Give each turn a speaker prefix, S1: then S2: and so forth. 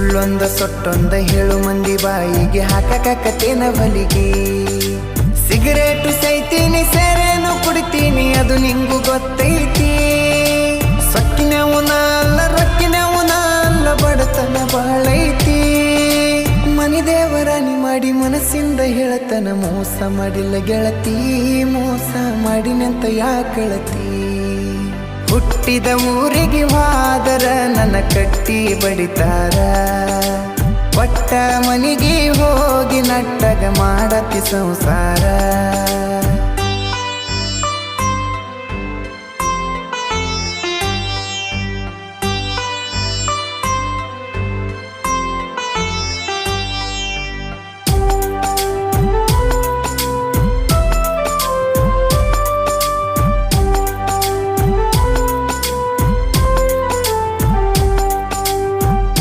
S1: ಸುಳ್ಳೊಂದ ಸೊಟ್ಟೊಂದ ಹೇಳು ಮಂದಿ ಬಾಯಿಗೆ ಹಾಕಕತ್ತೇನ ಬಲಿಗೆ. ಸಿಗರೇಟು ಸೈತೀನಿ ಸೇರೇನು ಕುಡಿತೀನಿ ಅದು ನಿಂಗು ಗೊತ್ತೈತಿ. ಸೊಕ್ಕಿನವನ ಅಲ್ಲ ರೊಕ್ಕಿನವನ ಅಲ್ಲ ಬಡತನ ಬಾಳೈತಿ. ಮನಿ ದೇವರಾಣಿ ಮಾಡಿ ಮನಸ್ಸಿಂದ ಹೇಳತನ ಮೋಸ ಮಾಡಿಲ್ಲ ಗೆಳತಿ, ಮೋಸ ಮಾಡಿನಂತ ಯಾಕಳತಿ. ಹುಟ್ಟಿದ ಊರಿಗೆ ಹೋದರ ನನ್ನ ಕಟ್ಟಿ ಬಡಿತಾರ, ಪಟ್ಟ ಮನಿಗೆ ಹೋಗಿ ನಟ್ಟಗ ಮಾಡತಿ ಸಂಸಾರ.